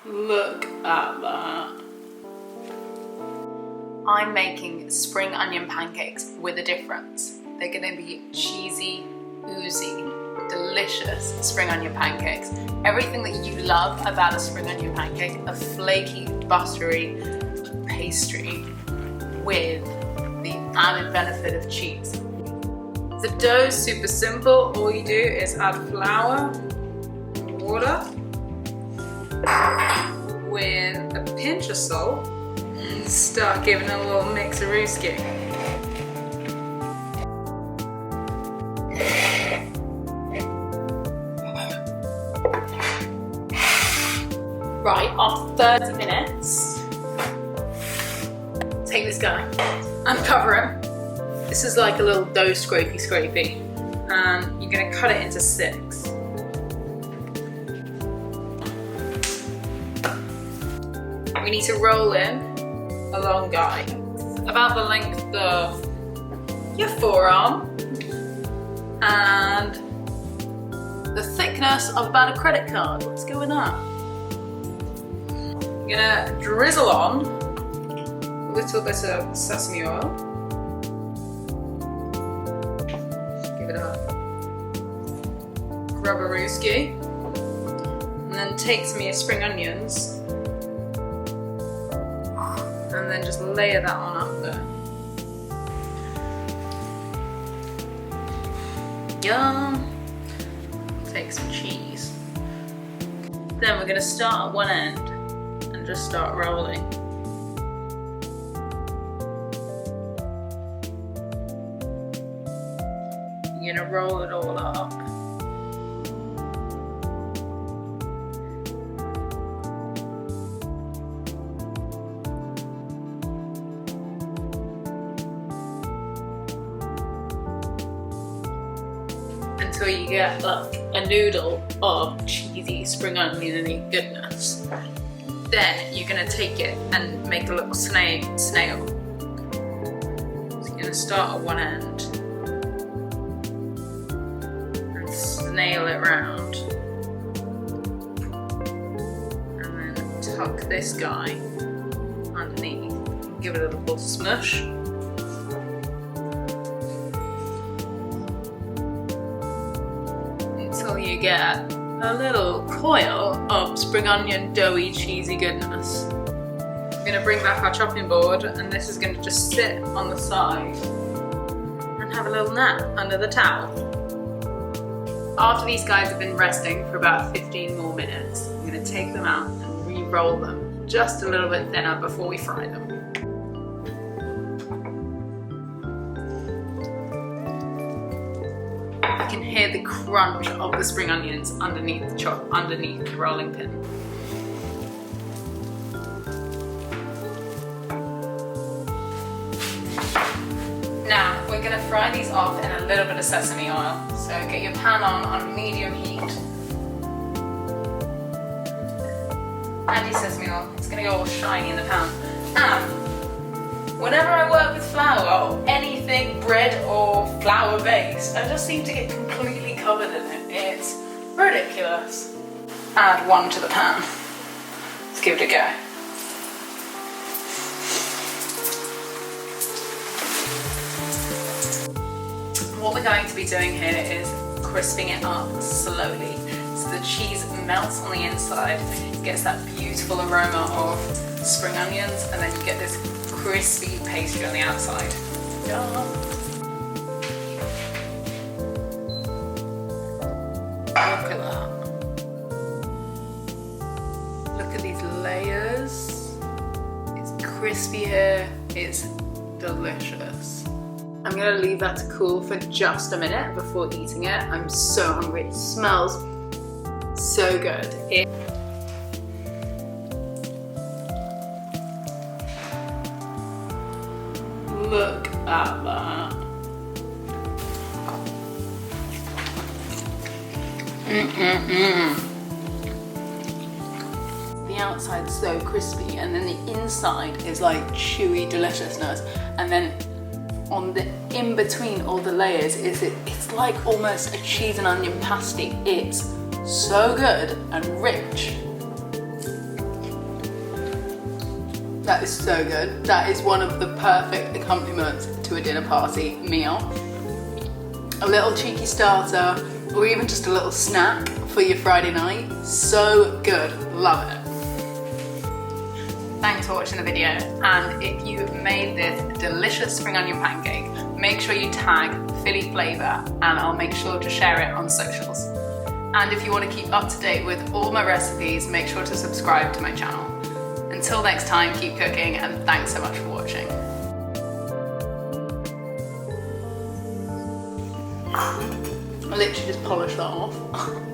Look at that. I'm making spring onion pancakes with a difference. They're gonna be cheesy, oozy, delicious spring onion pancakes. Everything that you love about a spring onion pancake, a flaky, buttery pastry with the added benefit of cheese. The dough is super simple. All you do is add flour, water, with a pinch of salt, and start giving it a little mix-a-rooski. Right, after 30 minutes, take this guy, uncover him. This is like a little dough scrapey, and you're gonna cut it into 6. We need to roll in a long guy, about the length of your forearm and the thickness of about a credit card. Let's go with that. I'm gonna drizzle on a little bit of sesame oil. Give it a rubberooski, and then take some of your spring onions and then just layer that on up there. Yum! Take some cheese. Then we're going to start at one end and just start rolling. You're going to roll it all up. Until you get like a noodle of cheesy spring onion-y goodness. Then you're gonna take it and make a little snail. So you're gonna start at one end and snail it round, and then tuck this guy underneath. Give it a little smush. Until you get a little coil of spring onion doughy cheesy goodness. I'm going to bring back our chopping board, and this is going to just sit on the side and have a little nap under the towel. After these guys have been resting for about 15 more minutes, I'm going to take them out and re-roll them just a little bit thinner before we fry them. You can hear the crunch of the spring onions underneath the rolling pin. Now we're going to fry these off in a little bit of sesame oil. So get your pan on medium heat. Add your sesame oil. It's going to go all shiny in the pan. And whenever I work with flour or anything bread or flour based, I just seem to get completely covered in it. It's ridiculous. Add one to the pan. Let's give it a go. What we're going to be doing here is crisping it up slowly. So the cheese melts on the inside, gets that beautiful aroma of spring onions, and then you get this crispy pastry on the outside. Yum. Look at that. Look at these layers. It's crispy here. It's delicious. I'm going to leave that to cool for just a minute before eating it. I'm so hungry. It smells so good. Look at that. The outside's so crispy, and then the inside is like chewy deliciousness, and then on the in between all the layers it's like almost a cheese and onion pasty. It's so good and rich. That is so good. That is one of the perfect accompaniments to a dinner party meal. A little cheeky starter, or even just a little snack for your Friday night. So good, love it. Thanks for watching the video, and if you made this delicious spring onion pancake, make sure you tag Philli Flavour and I'll make sure to share it on socials. And if you want to keep up to date with all my recipes, make sure to subscribe to my channel. Until next time, keep cooking, and thanks so much for watching. I literally just polished that off.